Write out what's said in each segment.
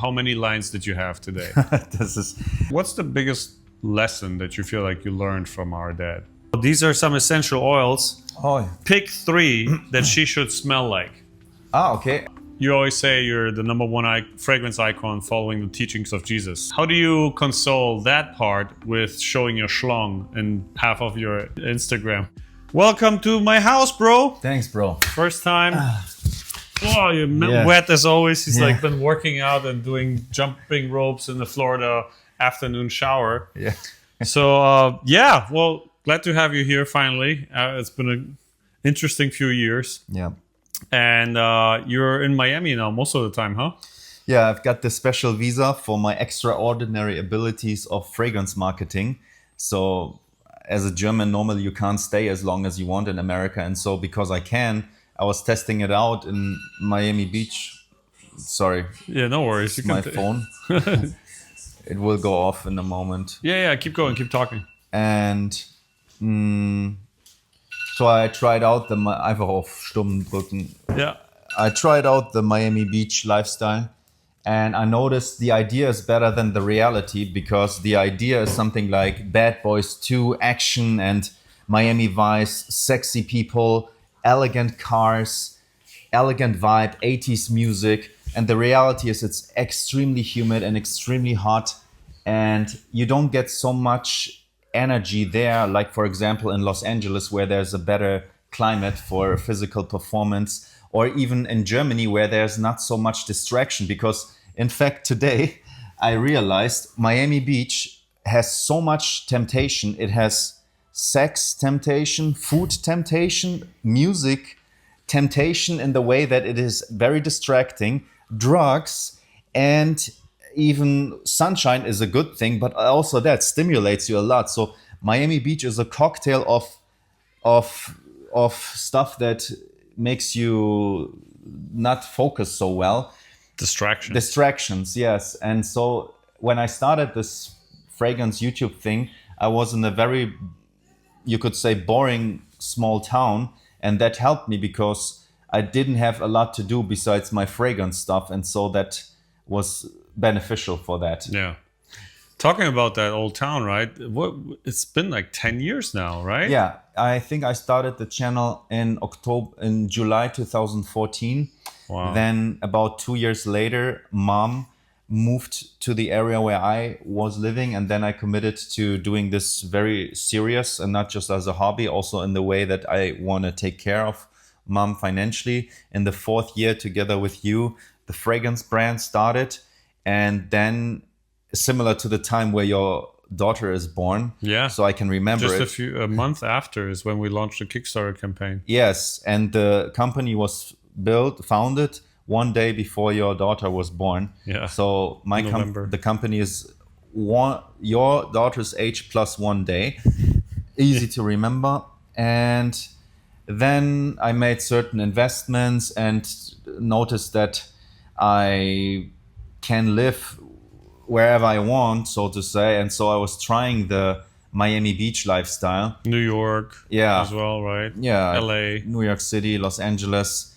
How many lines did you have today? What's the biggest lesson that you feel like you learned from our dad? These are some essential oils. Oh. Pick 3 that she should smell like. Okay. You always say you're the number one fragrance icon following the teachings of Jesus. How do you console that part with showing your schlong in half of your Instagram? Welcome to my house, bro. Thanks, bro. First time. Oh, you're wet as always. He's like been working out and doing jumping ropes in the Florida afternoon shower. Yeah. So, well, glad to have you here finally. It's been an interesting few years. Yeah. And you're in Miami now most of the time, huh? Yeah, I've got the special visa for my extraordinary abilities of fragrance marketing. So as a German, normally you can't stay as long as you want in America. And so because I was testing it out in Miami Beach. Sorry. Yeah, no worries. My phone. It will go off in a moment. Yeah, keep going, keep talking. And so I tried out einfach auf Stumm drücken. Yeah. I tried out the Miami Beach lifestyle, and I noticed the idea is better than the reality, because the idea is something like Bad Boys 2 action and Miami Vice, sexy people, elegant cars, elegant vibe, 80s music. And the reality is it's extremely humid and extremely hot, and you don't get so much energy there, like for example in Los Angeles, where there's a better climate for physical performance, or even in Germany where there's not so much distraction. Because in fact today I realized Miami Beach has so much temptation. It has sex temptation, food temptation, music temptation, in the way that it is very distracting, drugs, and even sunshine is a good thing, but also that stimulates you a lot. So Miami Beach is a cocktail of stuff that makes you not focus so well. Distractions, yes. And so when I started this fragrance YouTube thing, I was in a very, you could say, boring small town, and that helped me because I didn't have a lot to do besides my fragrance stuff, and so that was beneficial for that. Yeah. Talking about that old town, right? It's been like 10 years now, right? Yeah, I think I started the channel in July 2014. Wow. Then about 2 years later, Mom moved to the area where I was living, and then I committed to doing this very serious, and not just as a hobby, also in the way that I want to take care of Mom financially. In the 4th year, together with you, the fragrance brand started. And then similar to the time where your daughter is born. Yeah. So I can remember just a month after is when we launched the Kickstarter campaign. Yes. And the company was founded one day before your daughter was born. Yeah. So the company is your daughter's age plus 1 day. Easy to remember. And then I made certain investments and noticed that I can live wherever I want, so to say. And so I was trying the Miami Beach lifestyle. New York as well, right? Yeah. LA. New York City, Los Angeles.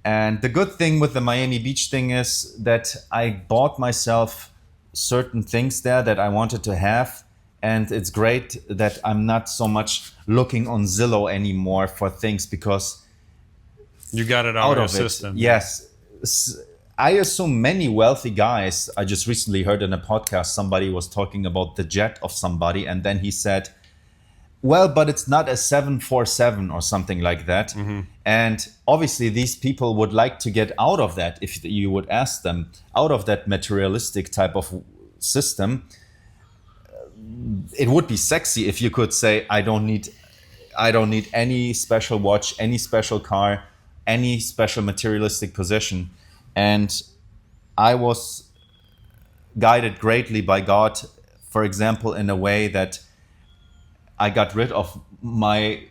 And the good thing with the Miami Beach thing is that I bought myself certain things there that I wanted to have. And it's great that I'm not so much looking on Zillow anymore for things, because you got it out of your system. Yes. I assume many wealthy guys, I just recently heard in a podcast, somebody was talking about the jet of somebody, and then he said, well, but it's not a 747 or something like that. Mm-hmm. And obviously these people would like to get out of that, if you would ask them, out of that materialistic type of system. It would be sexy if you could say, I don't need any special watch, any special car, any special materialistic possession. And I was guided greatly by God, for example, in a way that I got rid of my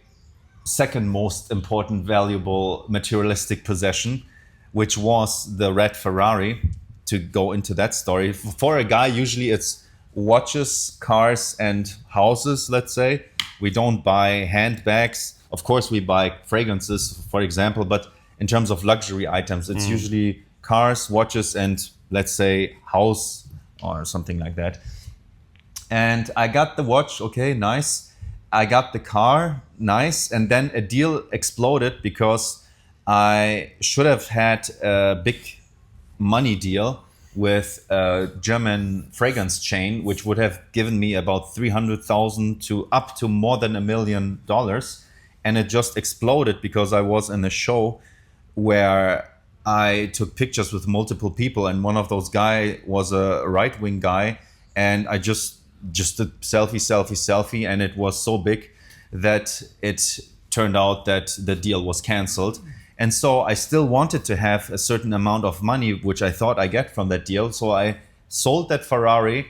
second most important, valuable materialistic possession, which was the red Ferrari. To go into that story, for a guy, usually it's watches, cars, and houses, let's say. We don't buy handbags. Of course, we buy fragrances, for example, but in terms of luxury items, it's usually cars, watches, and let's say, house or something like that. And I got the watch, okay, nice. I got the car, nice. And then a deal exploded because I should have had a big money deal with a German fragrance chain, which would have given me about 300,000 to up to more than $1 million. And it just exploded because I was in a show where I took pictures with multiple people, and one of those guy was a right-wing guy, and I just did selfie, and it was so big that it turned out that the deal was canceled. And so I still wanted to have a certain amount of money, which I thought I get from that deal. So I sold that Ferrari,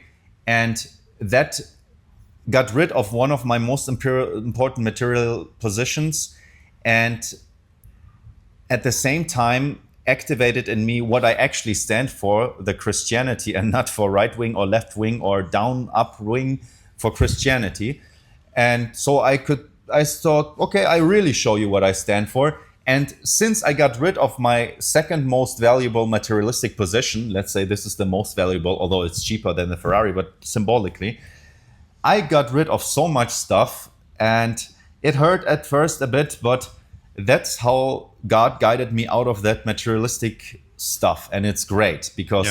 and that got rid of one of my most important material positions, and at the same time activated in me what I actually stand for, the Christianity, and not for right wing or left wing or down up wing, for Christianity. And so I thought, okay, I really show you what I stand for. And since I got rid of my second most valuable materialistic position, let's say this is the most valuable, although it's cheaper than the Ferrari, but symbolically, I got rid of so much stuff, and it hurt at first a bit, but that's how God guided me out of that materialistic stuff. And it's great because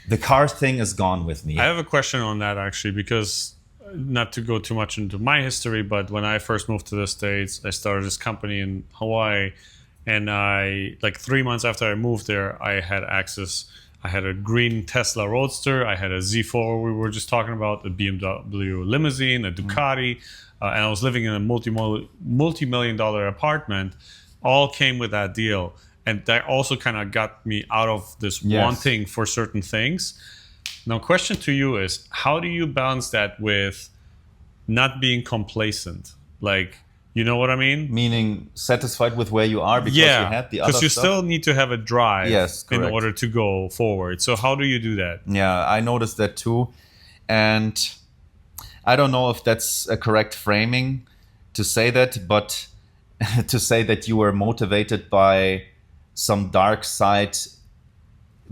the car thing is gone with me. I have a question on that, actually, because not to go too much into my history, but when I first moved to the States, I started this company in Hawaii, and I, like 3 months after I moved there, I had access. I had a green Tesla Roadster, I had a Z4 we were just talking about, a BMW limousine, a Ducati, and I was living in a multi-million dollar apartment. All came with that deal. And that also kind of got me out of this wanting for certain things. Now, question to you is, how do you balance that with not being complacent? Like, you know what I mean? Meaning satisfied with where you are because you had the other stuff? Because you still need to have a drive in correct. order to go forward. So how do you do that? Yeah, I noticed that too. And I don't know if that's a correct framing to say that, but to say that you were motivated by some dark side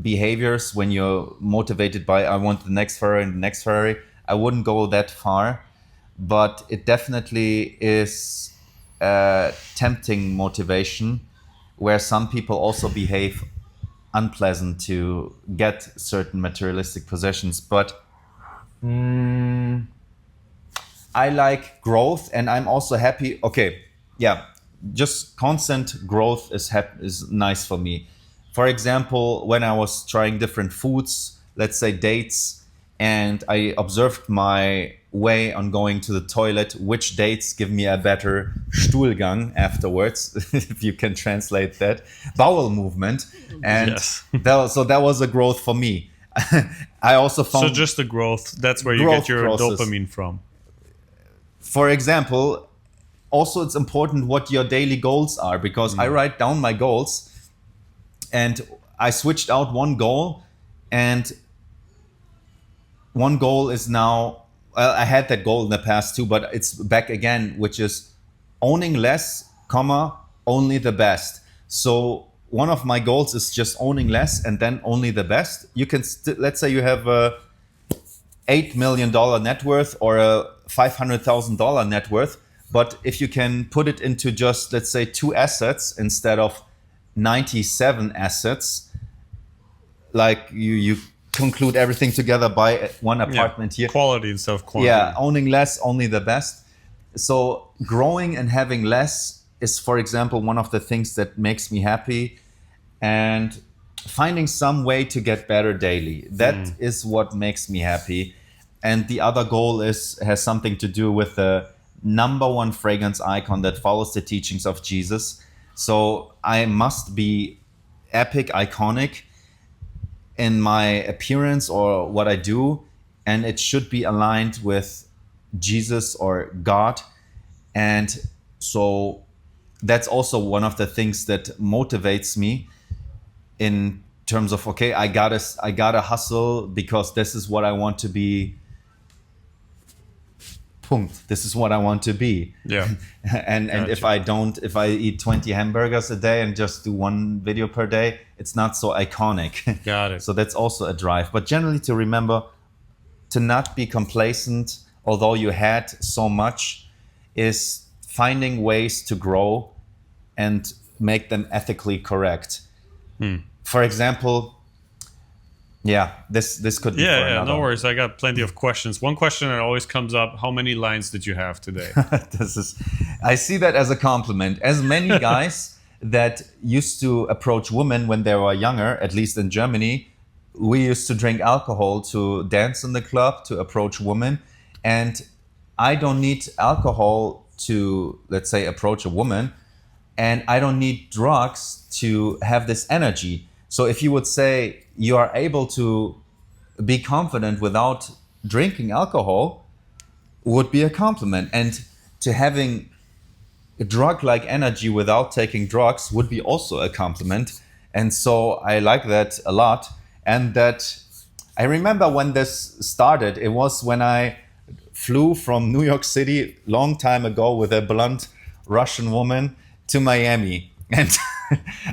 behaviors when you're motivated by, I want the next Ferrari and the next Ferrari, I wouldn't go that far. But it definitely is a tempting motivation where some people also behave unpleasant to get certain materialistic possessions. But I like growth, and I'm also happy. Okay, yeah, just constant growth is nice for me. For example, when I was trying different foods, let's say dates, and I observed my way on going to the toilet, which dates give me a better Stuhlgang afterwards, if you can translate that, bowel movement. And that was a growth for me. I also found... So just the growth, that's where you get your dopamine from. For example, also it's important what your daily goals are, because I write down my goals, and I switched out one goal, and one goal is now, well, I had that goal in the past too, but it's back again, which is owning less, only the best. So one of my goals is just owning less and then only the best. You can, let's say you have a $8 million net worth or a $500,000 net worth, but if you can put it into just, let's say, 2 assets instead of 97 assets, like you conclude everything together by one apartment here. Quality instead of quantity. Yeah, owning less, only the best. So growing and having less is, for example, one of the things that makes me happy, and finding some way to get better daily. That is what makes me happy. And the other goal has something to do with the #1 fragrance icon that follows the teachings of Jesus. So I must be epic, iconic in my appearance or what I do, and it should be aligned with Jesus or God. And so that's also one of the things that motivates me in terms of, okay, I gotta hustle because this is what I want to be Punkt. This is what I want to be. Yeah. And Gotcha. if I eat 20 hamburgers a day and just do one video per day, it's not so iconic. Got it. So that's also a drive. But generally to remember to not be complacent, although you had so much, is finding ways to grow and make them ethically correct. For example, this could be for Yeah, another. no worries. I got plenty of questions. One question that always comes up: how many lines did you have today? I see that as a compliment. As many guys that used to approach women when they were younger, at least in Germany, we used to drink alcohol to dance in the club, to approach women. And I don't need alcohol to, let's say, approach a woman. And I don't need drugs to have this energy. So if you would say you are able to be confident without drinking alcohol, would be a compliment. And to having a drug-like energy without taking drugs would be also a compliment. And so I like that a lot. And that I remember when this started, it was when I flew from New York City long time ago with a blonde Russian woman to Miami. And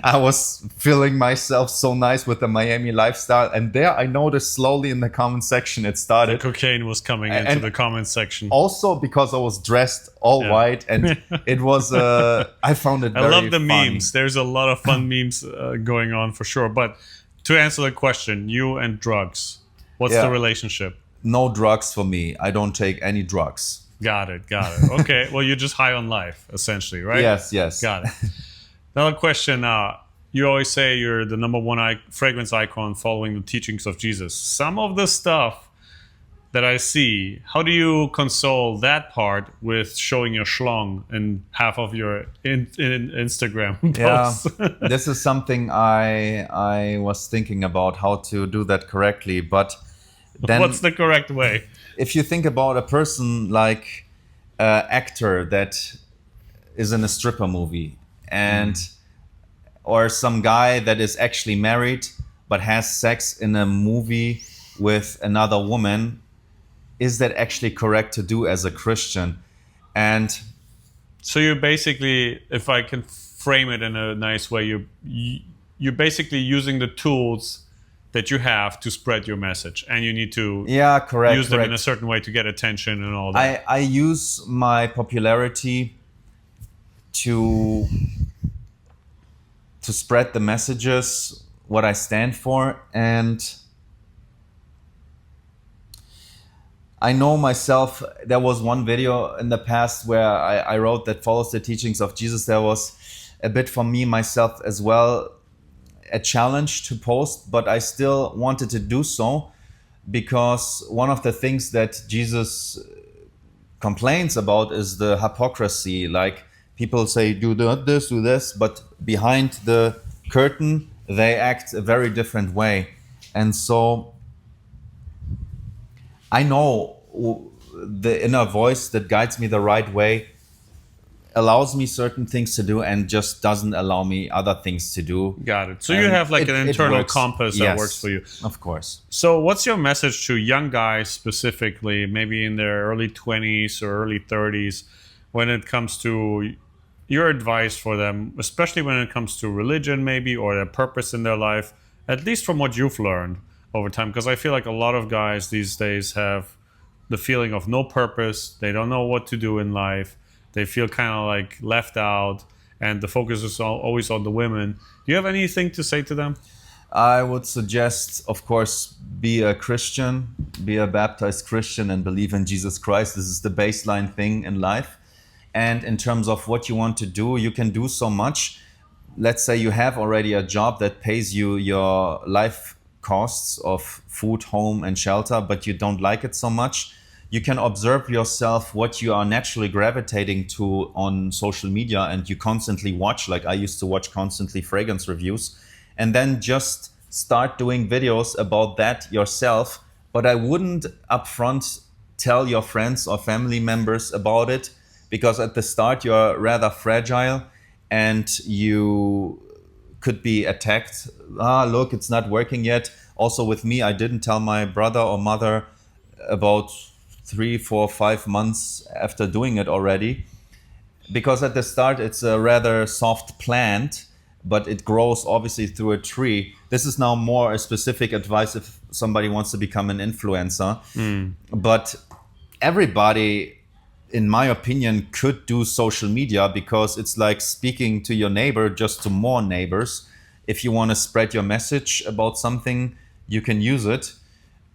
I was feeling myself so nice with the Miami lifestyle. And there I noticed slowly in the comment section it started. The cocaine was coming into the comment section. Also because I was dressed all white, and it was, I found it very I love the funny. memes. There's a lot of fun memes going on for sure. But to answer the question, you and drugs, what's the relationship? No drugs for me. I don't take any drugs. Got it. Okay, well, you're just high on life, essentially, right? Yes. Got it. Another question. You always say you're the number one fragrance icon following the teachings of Jesus. Some of the stuff that I see, how do you console that part with showing your schlong in half of your Instagram posts? Yeah, this is something I was thinking about how to do that correctly. But then, What's the correct way? if you think about a person like an actor that is in a stripper movie, and or some guy that is actually married but has sex in a movie with another woman, is that actually correct to do as a Christian? And So you're basically, if I can frame it in a nice way, you're basically using the tools that you have to spread your message, and you need to correct, use them in a certain way to get attention and all that. I use my popularity to spread the messages, what I stand for. And I know myself, there was one video in the past where I wrote that follows the teachings of Jesus. There was a bit for me, myself as well, a challenge to post, but I still wanted to do so because one of the things that Jesus complains about is the hypocrisy. Like, people say, do this, do this, but behind the curtain, they act a very different way. And so I know the inner voice that guides me the right way allows me certain things to do and just doesn't allow me other things to do. Got it. So you have like an internal compass that works for you. Of course. So what's your message to young guys specifically, maybe in their early 20s or early 30s, when it comes to your advice for them, especially when it comes to religion maybe, or their purpose in their life, at least from what you've learned over time? Because I feel like a lot of guys these days have the feeling of no purpose. They don't know what to do in life. They feel kind of like left out, and the focus is always on the women. Do you have anything to say to them? I would suggest, of course, be a Christian, be a baptized Christian, and believe in Jesus Christ. This is the baseline thing in life. And in terms of what you want to do, you can do so much. Let's say you have already a job that pays you your life costs of food, home, and shelter, but you don't like it so much. You can observe yourself what you are naturally gravitating to on social media, and you constantly watch, like I used to watch constantly fragrance reviews, and then just start doing videos about that yourself. But I wouldn't upfront tell your friends or family members about it, because at the start you're rather fragile and you could be attacked. Look, it's not working yet. Also with me, I didn't tell my brother or mother about 3, 4, 5 months after doing it already. Because at the start it's a rather soft plant, but it grows obviously through a tree. This is now more a specific advice if somebody wants to become an influencer. But everybody, in my opinion, could do social media, because it's like speaking to your neighbor, just to more neighbors. If you want to spread your message about something, you can use it.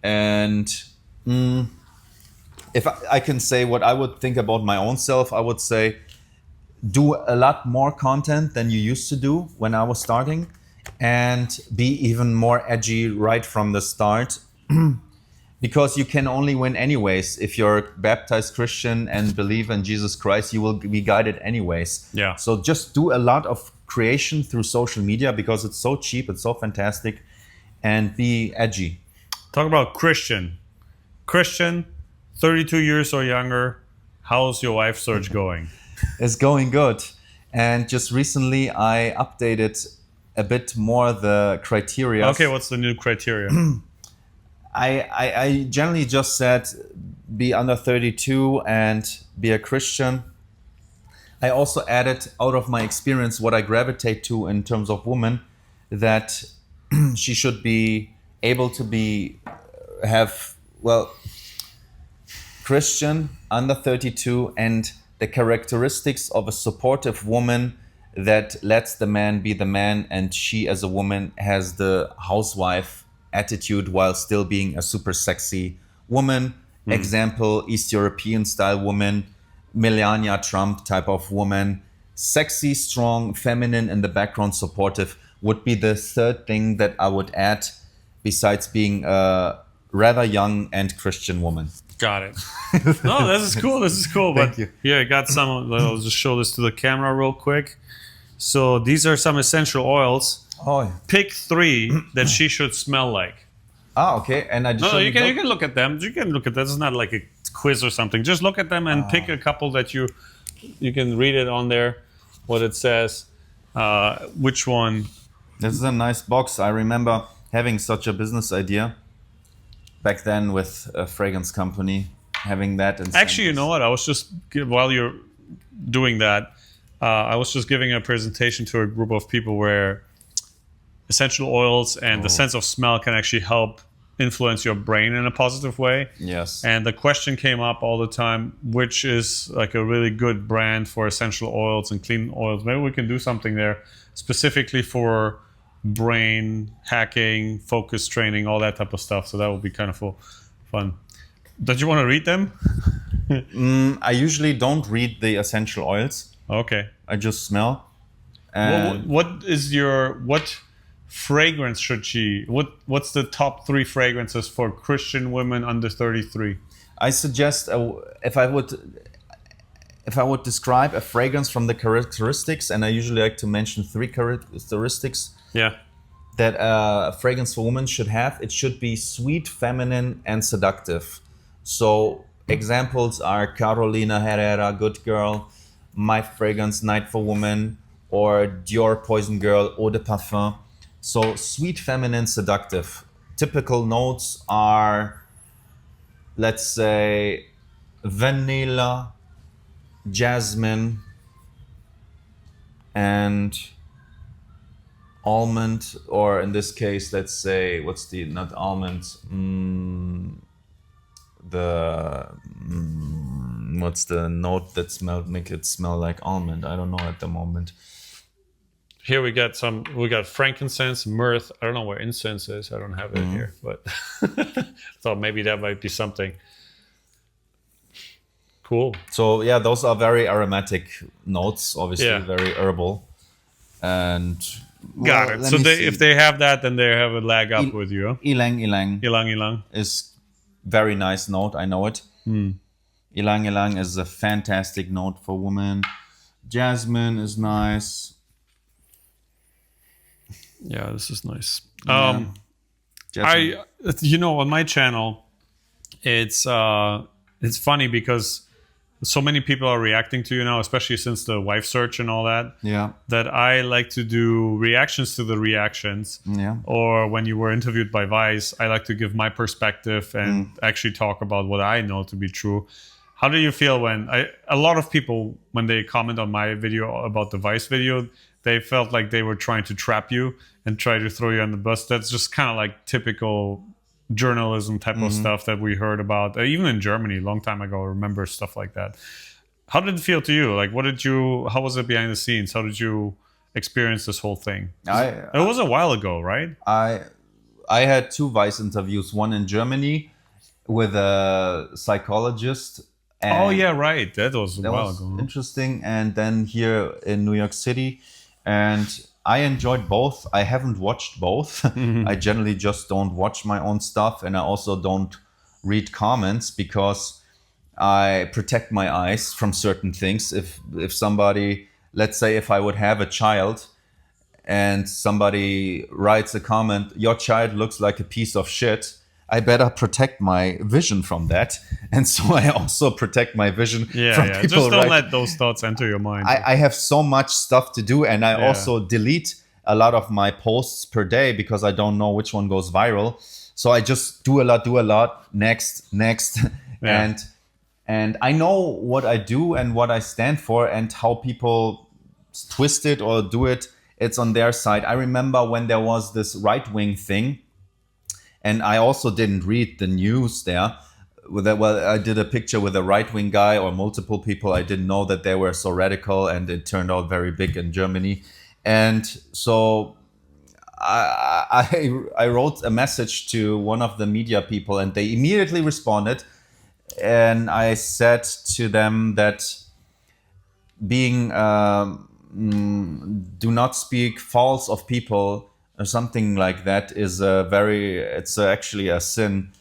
And if I can say what I would think about my own self, I would say do a lot more content than you used to do when I was starting, and be even more edgy right from the start. Because you can only win anyways. If you're a baptized Christian and believe in Jesus Christ, you will be guided anyways. Yeah. So just do a lot of creation through social media, because it's so cheap, it's so fantastic, and be edgy. Talk about Christian, 32 years or younger. How's your wife search going? It's going good. And just recently I updated a bit more the criteria. Okay, what's the new criteria? I generally just said be under 32 and be a Christian. I also added, out of my experience, what I gravitate to in terms of women, that she should be able to Christian, under 32, and the characteristics of a supportive woman that lets the man be the man, and she as a woman has the housewife attitude while still being a super sexy woman. Example, East European style woman, Melania Trump type of woman. Sexy, strong, feminine in the background, supportive would be the third thing that I would add, besides being a rather young and Christian woman. Got it. No, this is cool. Thank you. Here, I got some. I'll just show this to the camera real quick. So these are some essential oils. Oh, yeah. Pick 3 that she should smell like. Okay. And I just No, you can look at them. You can look at that. It's not like a quiz or something. Just look at them and pick a couple that you can read it on there, what it says, which one. This is a nice box. I remember having such a business idea back then with a fragrance company, having that. And actually, you know what? I was just, while you're doing that, I was just giving a presentation to a group of people where essential oils and the sense of smell can actually help influence your brain in a positive way. Yes. And the question came up all the time, which is like a really good brand for essential oils and clean oils. Maybe we can do something there specifically for brain hacking, focus training, all that type of stuff. So that would be kind of fun. Don't you want to read them? I usually don't read the essential oils. Okay. I just smell. What fragrance should she? What's the top 3 fragrances for Christian women under 33? I suggest if I would describe a fragrance from the characteristics, and I usually like to mention 3 characteristics. Yeah. That a fragrance for women should have. It should be sweet, feminine, and seductive. So examples are Carolina Herrera, Good Girl, my fragrance, Night for Women, or Dior Poison Girl, Eau de Parfum. So sweet, feminine, seductive. Typical notes are, let's say, vanilla, jasmine, and almond, or in this case, let's say, what's the note that make it smell like almond? I don't know at the moment. Here we got frankincense, myrrh. I don't know where incense is. I don't have it here, but thought maybe that might be something. Cool. So yeah, those are very aromatic notes, obviously very herbal. And got it. So if they have that, then they have a leg up with you. Ylang ylang. Ylang ylang is very nice note. I know it. Ylang ylang is a fantastic note for women. Jasmine is nice. Yeah, this is nice. Yeah. On my channel, it's funny because so many people are reacting to you now, especially since the wife search and all that. Yeah. That I like to do reactions to the reactions. Yeah. Or when you were interviewed by Vice, I like to give my perspective and actually talk about what I know to be true. How do you feel when a lot of people, when they comment on my video about the Vice video, they felt like they were trying to trap you and try to throw you on the bus? That's just kind of like typical journalism type of stuff that we heard about, even in Germany a long time ago. I remember stuff like that. How did it feel to you? Like, how was it behind the scenes? How did you experience this whole thing? It was a while ago, right? I had 2 Vice interviews, one in Germany with a psychologist. Oh yeah, right. That was a while ago. Interesting. And then here in New York City, and I enjoyed both. I haven't watched both. I generally just don't watch my own stuff, and I also don't read comments because I protect my eyes from certain things. If somebody, let's say, if I would have a child and somebody writes a comment, your child looks like a piece of shit, I better protect my vision from that. And so I also protect my vision from people. Just don't let those thoughts enter your mind. I have so much stuff to do, and I also delete a lot of my posts per day because I don't know which one goes viral. So I just do a lot, next. Yeah. And I know what I do and what I stand for, and how people twist it or do it, it's on their side. I remember when there was this right-wing thing, and I also didn't read the news there. I did a picture with a right-wing guy or multiple people. I didn't know that they were so radical, and it turned out very big in Germany. And so I wrote a message to one of the media people, and they immediately responded. And I said to them that being do not speak false of people or something like that is it's actually a sin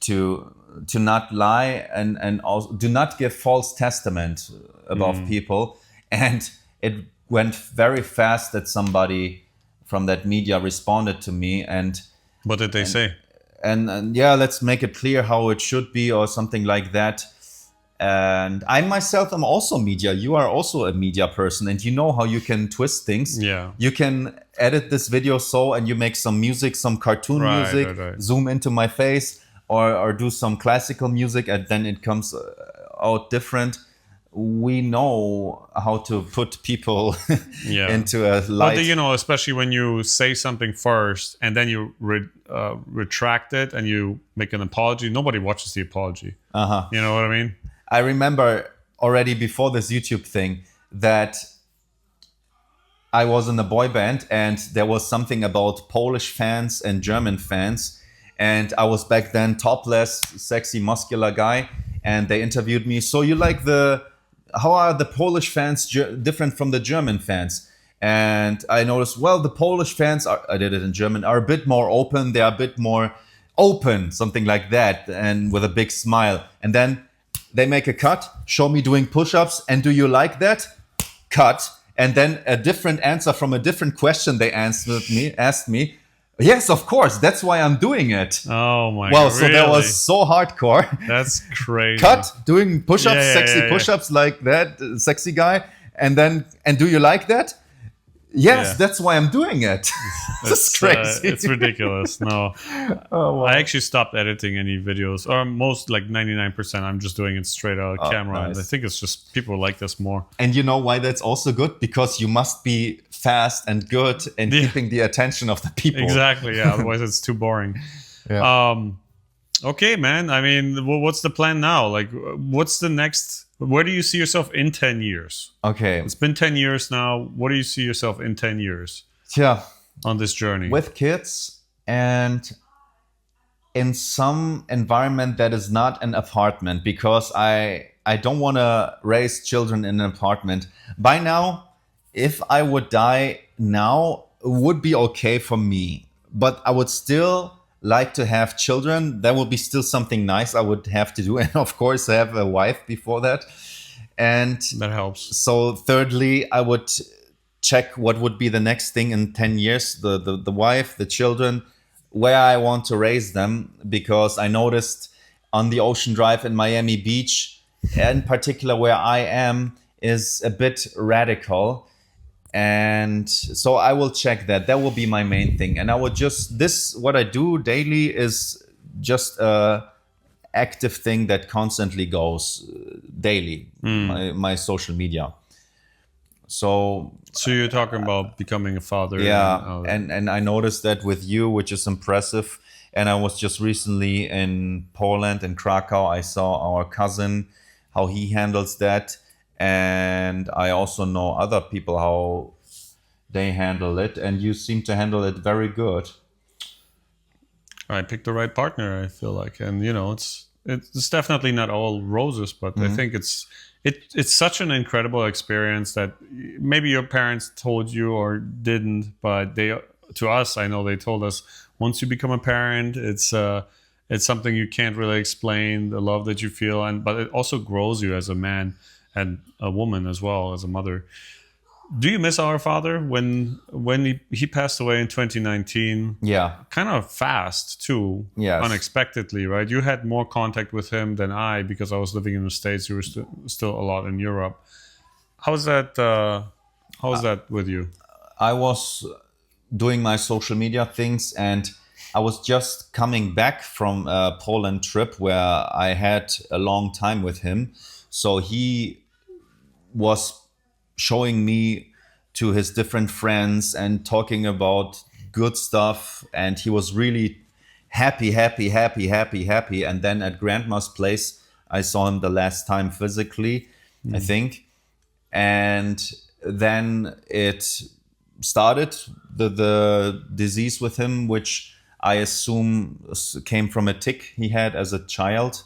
to not lie and also do not give false testament about people. And it went very fast that somebody from that media responded to me. And what did they say? And yeah, let's make it clear how it should be or something like that. And I myself am also media. You are also a media person, and you know how you can twist things. Yeah. You can edit this video and you make some music, some cartoon music, zoom into my face, or do some classical music, and then it comes out different. We know how to put people into a light. But you know, especially when you say something first and then you retract it and you make an apology, nobody watches the apology. You know what I mean? I remember already before this YouTube thing that I was in a boy band, and there was something about Polish fans and German fans. And I was back then topless, sexy, muscular guy. And they interviewed me. So you like how are the Polish fans different from the German fans? And I noticed, well, the Polish fans I did it in German, are a bit more open. They are a bit more open, something like that. And with a big smile. And then they make a cut, show me doing push-ups, and do you like that? Cut. And then a different answer from a different question they asked me. Yes, of course. That's why I'm doing it. Oh my god. Wow, so that was so hardcore. That's crazy. Cut, doing push-ups, sexy push-ups like that, sexy guy. And do you like that? Yes, that's why I'm doing it. That's crazy. It's ridiculous. No. Oh, wow. I actually stopped editing any videos, or most, like 99%. I'm just doing it straight out of camera. Nice. And I think it's just people like this more. And you know why that's also good? Because you must be fast and good and keeping the attention of the people. Exactly. Yeah. Otherwise, it's too boring. Yeah. Okay, man. I mean, what's the plan now? Like, what's the next? Where do you see yourself in 10 years? Okay. It's been 10 years now. What do you see yourself in 10 years? Yeah. On this journey? With kids and in some environment that is not an apartment, because I don't want to raise children in an apartment. By now, if I would die now, it would be okay for me. But I would still like to have children. That would be still something nice I would have to do. And of course, I have a wife before that. And that helps. So thirdly, I would check what would be the next thing in 10 years, the wife, the children, where I want to raise them. Because I noticed on the Ocean Drive in Miami Beach, in particular where I am is a bit radical. And so I will check that. That will be my main thing. And I will just, this, what I do daily is just a active thing that constantly goes daily, my social media. So you're talking about becoming a father. yeah, and I noticed that with you, which is impressive. And I was just recently in Poland, in Krakow. I saw our cousin, how he handles that. And I also know other people, how they handle it. And you seem to handle it very good. I picked the right partner, I feel like. And, you know, it's definitely not all roses, but I think it's such an incredible experience that maybe your parents told you or didn't, but to us, I know they told us, once you become a parent, it's something you can't really explain, the love that you feel, but it also grows you as a man and a woman as well, as a mother. Do you miss our father when he passed away in 2019? Yeah. Kind of fast too. Yes. Unexpectedly, right? You had more contact with him than I, because I was living in the States. You were still a lot in Europe. How's that? How's that with you? I was doing my social media things, and I was just coming back from a Poland trip where I had a long time with him. So he was showing me to his different friends and talking about good stuff. And he was really happy. And then at grandma's place, I saw him the last time physically, I think. And then it started, the disease with him, which I assume came from a tick he had as a child.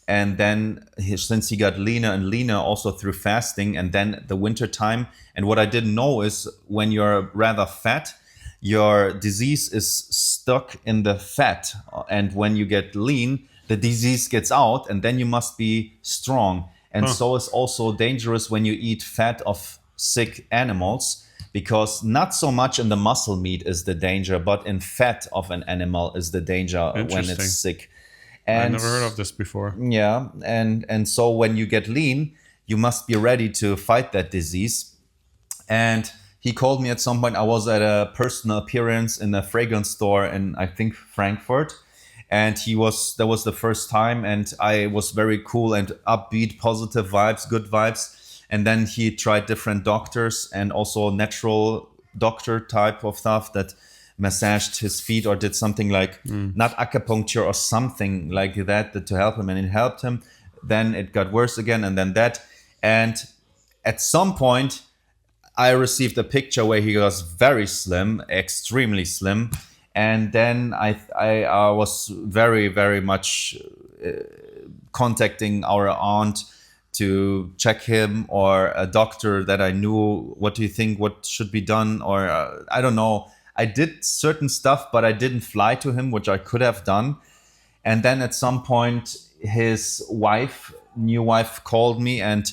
And then since he got leaner and leaner also through fasting, and then the winter time. And what I didn't know is when you're rather fat, your disease is stuck in the fat. And when you get lean, the disease gets out, and then you must be strong. And so it's also dangerous when you eat fat of sick animals, because not so much in the muscle meat is the danger, but in fat of an animal is the danger when it's sick. And I've never heard of this before. Yeah, and so when you get lean, you must be ready to fight that disease. And he called me at some point. I was at a personal appearance in a fragrance store in, I think, Frankfurt. And that was the first time. And I was very cool and upbeat, positive vibes, good vibes. And then he tried different doctors and also natural doctor type of stuff that massaged his feet or did something like not acupuncture or something like that to help him, and it helped him. Then it got worse again, and then that. And at some point I received a picture where he was very slim, extremely slim. And then I was very, very much contacting our aunt to check him, or a doctor that I knew. What do you think? What should be done? Or I don't know. I did certain stuff, but I didn't fly to him, which I could have done. And then at some point, his new wife called me and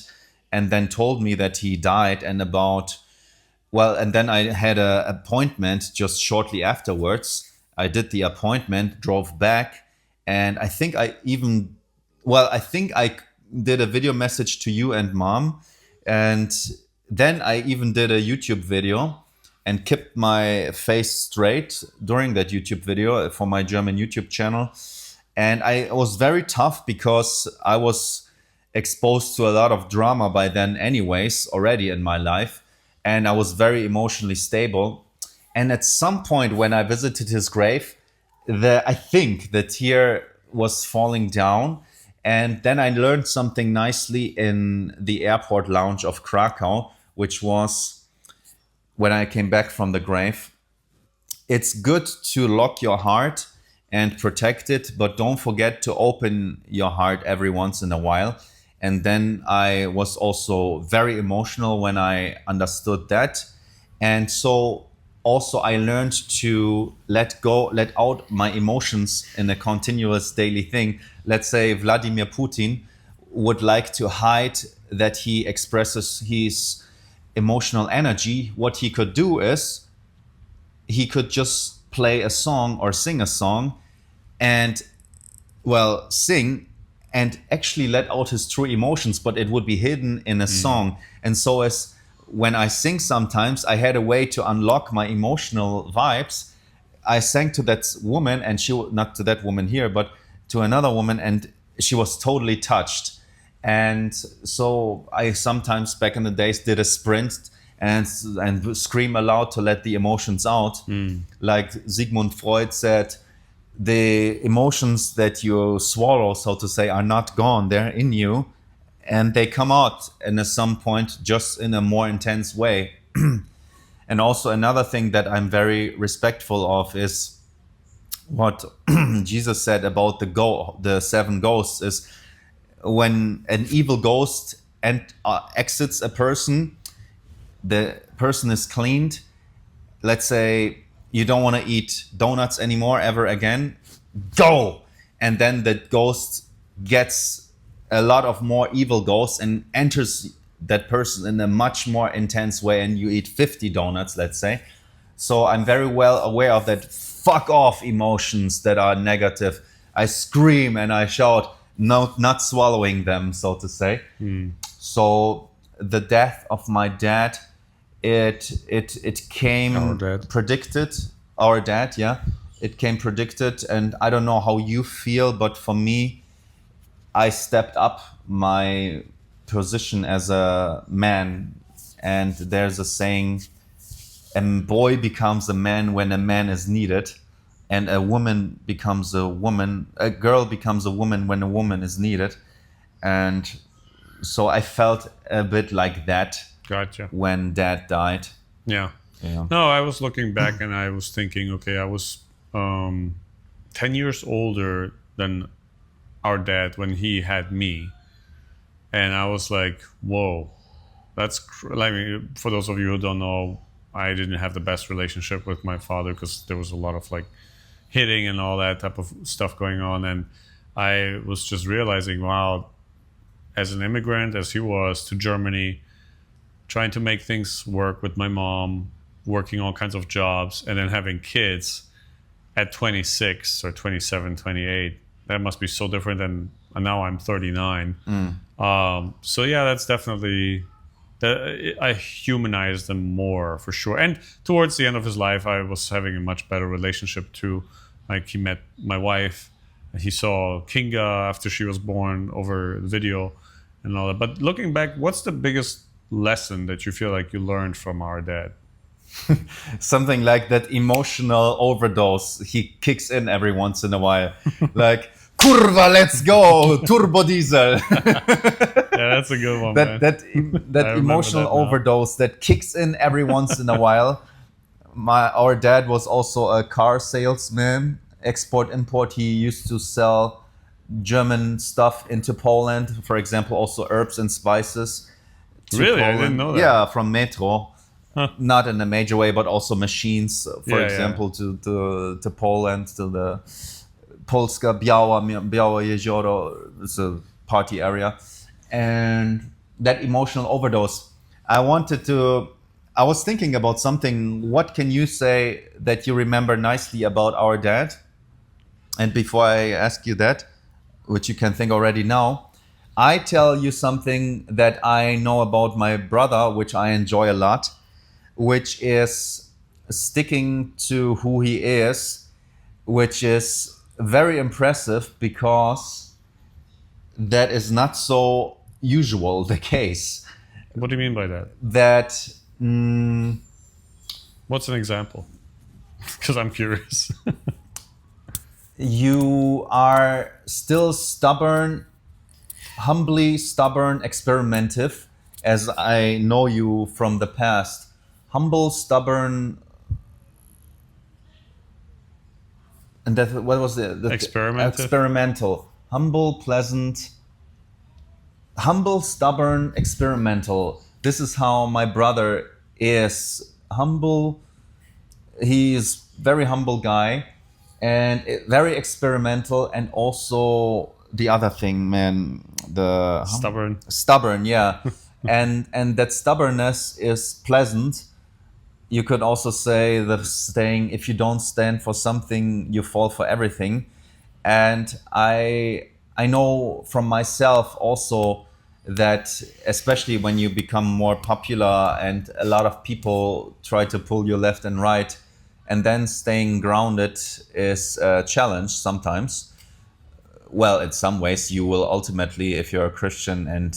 then told me that he died. And then I had an appointment just shortly afterwards. I did the appointment, drove back, and I think I did a video message to you and mom. And then I even did a YouTube video and kept my face straight during that YouTube video for my German YouTube channel. And I was very tough because I was exposed to a lot of drama by then anyways, already in my life. And I was very emotionally stable. And at some point when I visited his grave, I think the tear was falling down. And then I learned something nicely in the airport lounge of Krakow, which was when I came back from the grave. It's good to lock your heart and protect it, but don't forget to open your heart every once in a while. And then I was also very emotional when I understood that. And so also I learned to let out my emotions in a continuous daily thing. Let's say Vladimir Putin would like to hide that he expresses his emotional energy. What he could do is he could just play a song or sing a song and sing and actually let out his true emotions, but it would be hidden in a song. And so as when I sing sometimes, I had a way to unlock my emotional vibes. I sang to that woman, and not to that woman here, but to another woman, and she was totally touched. And so I sometimes back in the days did a sprint and scream aloud to let the emotions out. Like Sigmund Freud said, the emotions that you swallow, so to say, are not gone. They're in you, and they come out and at some point just in a more intense way. And also another thing that I'm very respectful of is what Jesus said about the 7 ghosts is when an evil ghost exits a person, the person is cleaned. Let's say you don't want to eat donuts anymore ever again, go! And then the ghost gets a lot of more evil ghosts and enters that person in a much more intense way, and you eat 50 donuts, let's say. So I'm very well aware of that fuck off emotions that are negative. I scream and I shout, no, not swallowing them, so to say. So the death of my dad, it came Our dad. predicted. Our dad, yeah. It came predicted, and I don't know how you feel, but for me, I stepped up my position as a man. And there's a saying, a boy becomes a man when a man is needed, and a woman becomes a woman, a girl becomes a woman when a woman is needed. And so I felt a bit like that Gotcha. when dad died. Yeah. Yeah. No, I was looking back and I was thinking, okay, I was 10 years older than our dad when he had me. And I was like, whoa, that's like, for those of you who don't know, I didn't have the best relationship with my father because there was a lot of like hitting and all that type of stuff going on. And I was just realizing, wow, as an immigrant, as he was, to Germany, trying to make things work with my mom, working all kinds of jobs, and then having kids at 26 or 27, 28. That must be so different than now I'm 39. So yeah, that's definitely, I humanized him more for sure. And towards the end of his life, I was having a much better relationship too. Like he met my wife, he saw Kinga after she was born over video and all that. But looking back, what's the biggest lesson that you feel like you learned from our dad? Something like that emotional overdose he kicks in every once in a while. Like, kurva, let's go, turbo diesel. Yeah, that's a good one, man. That emotional overdose that kicks in every once in a while. Our dad was also a car salesman, export-import. He used to sell German stuff into Poland, for example, also herbs and spices. Really? Poland. I didn't know that. Yeah, from Metro. Not in a major way, but also machines, for example, to Poland, to the Polska Białe Jezioro. It's a party area. And that emotional overdose, I was thinking about something. What can you say that you remember nicely about our dad? And before I ask you that, which you can think already now, I tell you something that I know about my brother, which I enjoy a lot, which is sticking to who he is, which is very impressive because that is not so usual the case. What do you mean by that? That What's an example? Because I'm curious. you are still stubborn, humbly stubborn, experimentative, as I know you from the past. Humble, stubborn, and that, what was the experimental, humble, pleasant, humble, stubborn, experimental. This is how my brother is. Humble. He is very humble guy, and very experimental, and also the other thing, man, the stubborn, yeah. and that stubbornness is pleasant. You could also say the saying, if you don't stand for something, you fall for everything. And I I know from myself also that especially when you become more popular and a lot of people try to pull you left and right, and then staying grounded is a challenge sometimes. Well, in some ways you will ultimately, if you're a Christian and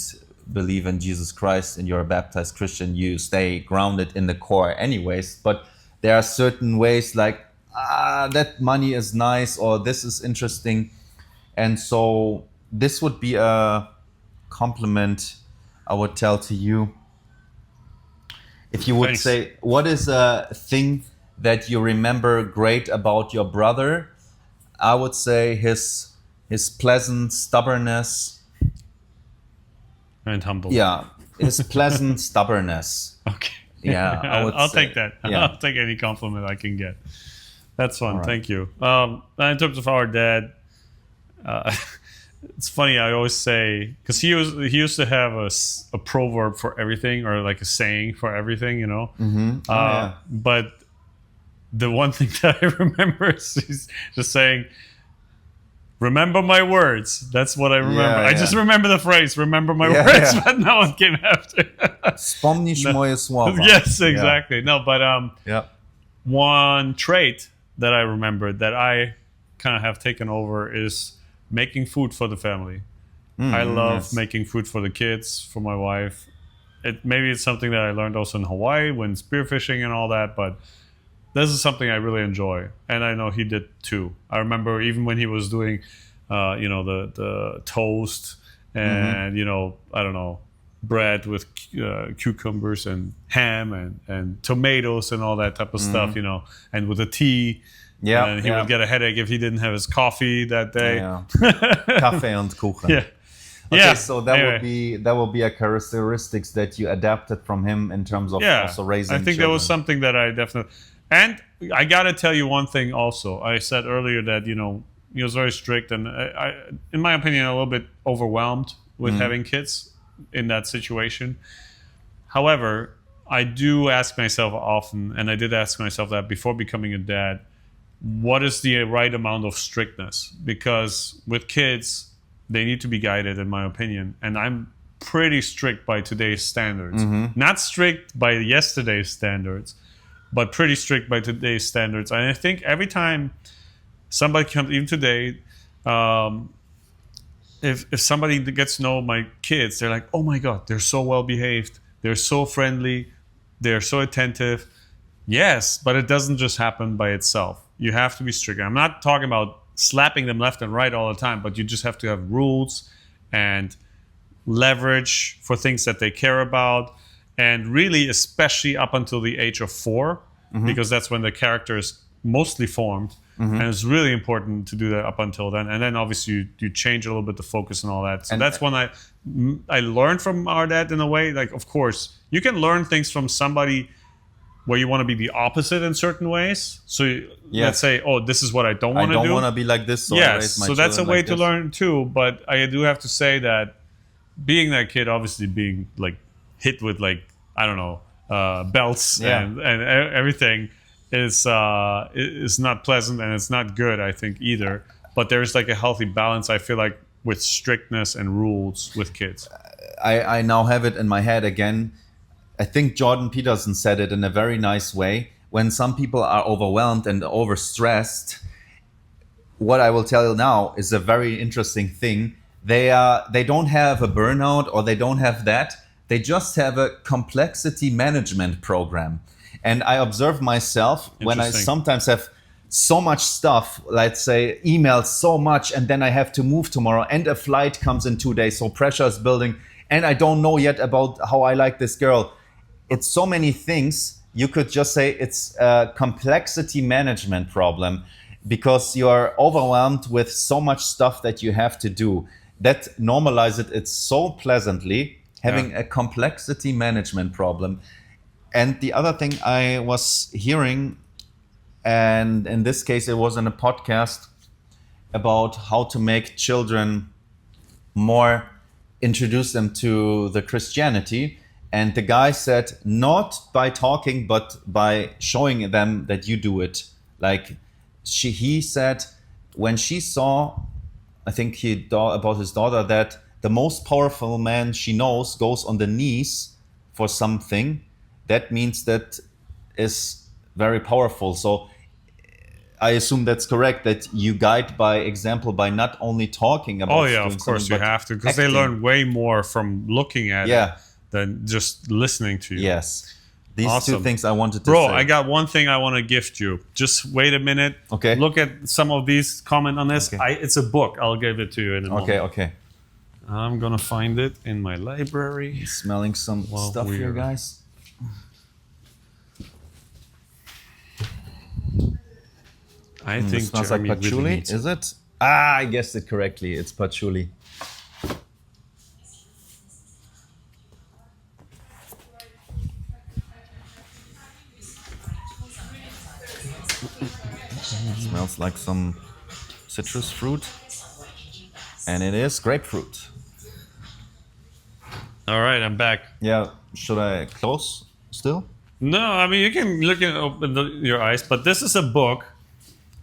believe in Jesus Christ and you're a baptized Christian, you stay grounded in the core anyways. But there are certain ways like, that money is nice or this is interesting. And so this would be a compliment I would tell to you. If you would Thanks. say, what is a thing that you remember great about your brother? I would say his pleasant stubbornness. And humble. Yeah, his pleasant stubbornness. Okay. Yeah, I would I'll say, take that. yeah. I'll take any compliment I can get. That's fun. All right. Thank you. In terms of our dad, it's funny. I always say, because he used to have a proverb for everything, or like a saying for everything, you know. Mm-hmm. Yeah. But the one thing that I remember is he's just saying, "Remember my words." That's what I remember. Yeah, I just yeah. remember the phrase "remember my Yeah, words," yeah. but no one came after. Wspomnisz moje słowa. Yes, exactly. No, but Yeah. one trait that I remembered that I kind of have taken over is making food for the family. I love yes. making food for the kids, for my wife. Maybe it's something that I learned also in Hawaii when spearfishing and all that, but this is something I really enjoy, and I know he did too. I remember even when he was doing, the toast and I don't know, bread with cucumbers and ham and tomatoes and all that type of stuff, and with a tea. Yeah, And he yeah. would get a headache if he didn't have his coffee that day. Yeah. Kaffee und Kuchen. Yeah. Okay, Yeah. so that Anyway. will be a characteristics that you adapted from him in terms of also raising I think that was children. something that I definitely. And I gotta tell you one thing also. I said earlier that he was very strict, and I in my opinion, a little bit overwhelmed with having kids in that situation. However, I do ask myself often, and I did ask myself that before becoming a dad, what is the right amount of strictness? Because with kids, they need to be guided, in my opinion. And I'm pretty strict by today's standards. Not strict by yesterday's standards, but pretty strict by today's standards. And I think every time somebody comes, even today, if somebody gets to know my kids, they're like, oh my God, they're so well behaved. They're so friendly. They're so attentive. Yes, but it doesn't just happen by itself. You have to be strict. I'm not talking about slapping them left and right all the time, but you just have to have rules and leverage for things that they care about. And really, especially up until the age of 4, because that's when the character is mostly formed. And it's really important to do that up until then. And then obviously you change a little bit the focus and all that. So And- that's when I learned from our dad in a way. Like, of course, you can learn things from somebody where you want to be the opposite in certain ways. So let's say, oh, this is what I don't I want to do. don't want to be like this, so I Yes, raise my so that's a children way like to this. learn too. But I do have to say that being that kid, obviously being like hit with like, I don't know, belts Yeah. and everything is not pleasant, and it's not good, I think, either. But there's like a healthy balance, I feel like, with strictness and rules with kids. I now have it in my head again. I think Jordan Peterson said it in a very nice way. When some people are overwhelmed and overstressed, what I will tell you now is a very interesting thing. They don't have a burnout, or they don't have that. They just have a complexity management program. And I observe myself when I Interesting. sometimes have so much stuff, let's say emails so much, and then I have to move tomorrow, and a flight comes in 2 days, so pressure is building, and I don't know yet about how I like this girl. It's so many things. You could just say it's a complexity management problem, because you are overwhelmed with so much stuff that you have to do. That normalizes it so pleasantly, having a complexity management problem. And the other thing I was hearing, and in this case it was in a podcast, about how to make children more, introduce them to the Christianity. And the guy said, not by talking, but by showing them that you do it. Like he said, when she saw I think about his daughter that the most powerful man she knows goes on the knees for something. That means that is very powerful. So I assume that's correct, that you guide by example by not only talking about. Oh yeah, of course you have to, because they learn way more from looking at it than just listening to you. Yes. These Awesome. two things I wanted to say. Bro, I got one thing I want to gift you. Just wait a minute. Okay. Look at some of these, comment on this. Okay. It's a book. I'll give it to you in a moment. Okay. I'm going to find it in my library. Smelling some stuff here, guys. I think it smells Jeremy like patchouli. really needs it. Is it? I guessed it correctly. It's patchouli. It smells like some citrus fruit, and it is grapefruit. All right, I'm back. Yeah, should I close still? No, I mean, you can look and open your eyes, but this is a book.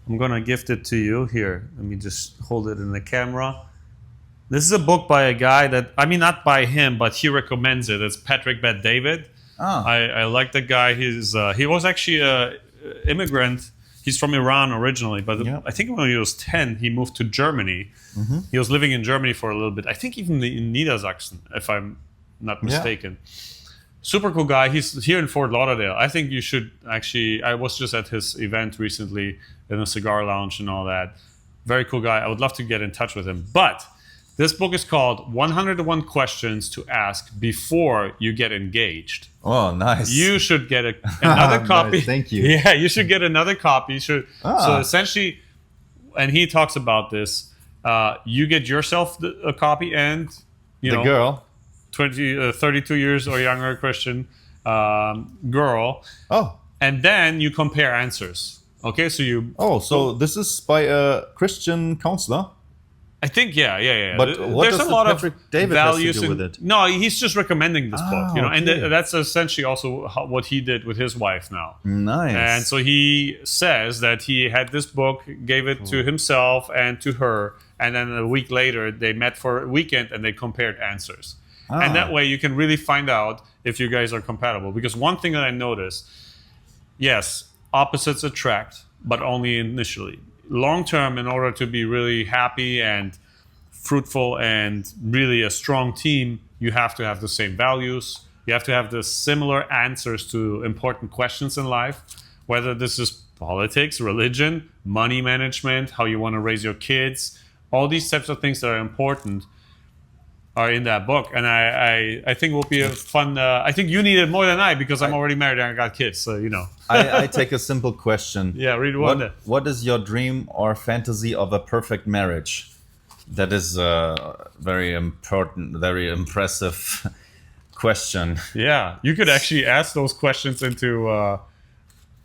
I'm going to gift it to you. Here, let me just hold it in the camera. This is a book by a guy that, I mean, not by him, but he recommends it. It's Patrick Bet-David. Ah. I like the guy. He was actually an immigrant. He's from Iran originally, but I think when he was 10, he moved to Germany. Mm-hmm. He was living in Germany for a little bit. I think even in Niedersachsen, if I'm not mistaken. Super cool guy. He's here in Fort Lauderdale. I think you should actually, I was just at his event recently in a cigar lounge and all that. Very cool guy. I would love to get in touch with him. But this book is called 101 Questions to Ask Before You Get Engaged. Oh, nice. You should get another copy. Nice, thank you. Yeah, you should get another copy. So essentially, and he talks about this, you get yourself a copy and, you know, girl. 32 years or younger Christian girl. Oh. And then you compare answers. Okay, so you... Oh, so this is by a Christian counselor? I think, yeah. But what there's does a lot Patrick of David values has to do with it? No, he's just recommending this book, you know, okay. and that's essentially also what he did with his wife now. Nice. And so he says that he had this book, gave it to himself and to her, and then a week later they met for a weekend and they compared answers. And that way you can really find out if you guys are compatible. Because one thing that I noticed, yes, opposites attract, but only initially. Long term, in order to be really happy and fruitful and really a strong team, you have to have the same values. You have to have the similar answers to important questions in life, whether this is politics, religion, money management, how you want to raise your kids. All these types of things that are important are in that book, and I think it will be a fun. I think you need it more than I, because I'm already married and I got kids, so you know. I take a simple question. Yeah, read one. What is your dream or fantasy of a perfect marriage? That is a very important, very impressive question. Yeah, you could actually ask those questions into.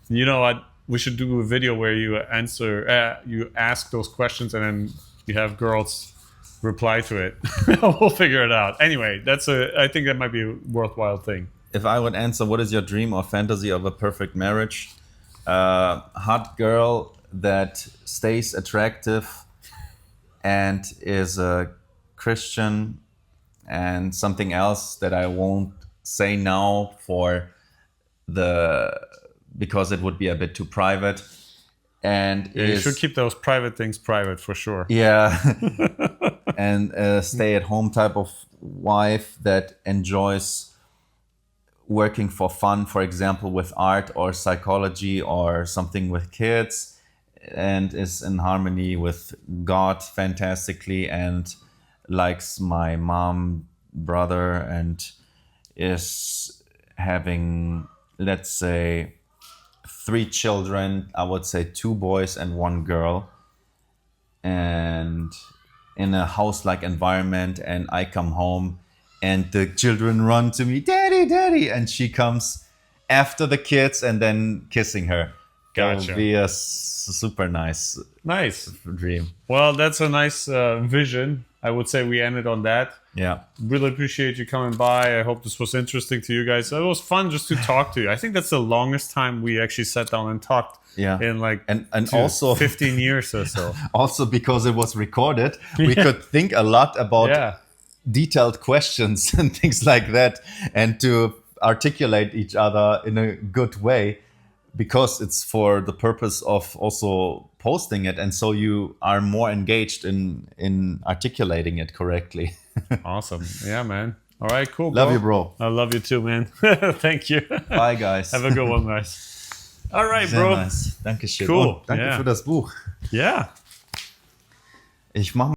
You know what? We should do a video where you you ask those questions, and then you have girls reply to it. We'll figure it out. Anyway, I think that might be a worthwhile thing. If I would answer, what is your dream or fantasy of a perfect marriage? Hot girl that stays attractive and is a Christian, and something else that I won't say now because it would be a bit too private. And you should keep those private things private for sure. Yeah. And a stay-at-home type of wife that enjoys working for fun, for example, with art or psychology or something with kids, and is in harmony with God fantastically, and likes my mom, brother, and is having, let's say, 3 children. I would say 2 boys and 1 girl, and in a house-like environment, and I come home and the children run to me, "Daddy, Daddy," and she comes after the kids and then kissing her. Gotcha. That would be a super nice Nice dream. Well, that's a nice vision. I would say we ended on that. Yeah. Really appreciate you coming by. I hope this was interesting to you guys. It was fun just to talk to you. I think that's the longest time we actually sat down and talked. Yeah. In like and also 15 years or so. Also because it was recorded, we could think a lot about detailed questions and things like that, and to articulate each other in a good way, because it's for the purpose of also posting it, and so you are more engaged in articulating it correctly. Awesome. Yeah, man. All right, cool, bro. Love you, bro. I love you too, man. Thank you. Bye, guys. Have a good one, guys. All right, Sehr bro. nice. Dankeschön. Cool. Und danke für das Buch. Ja. Ich mache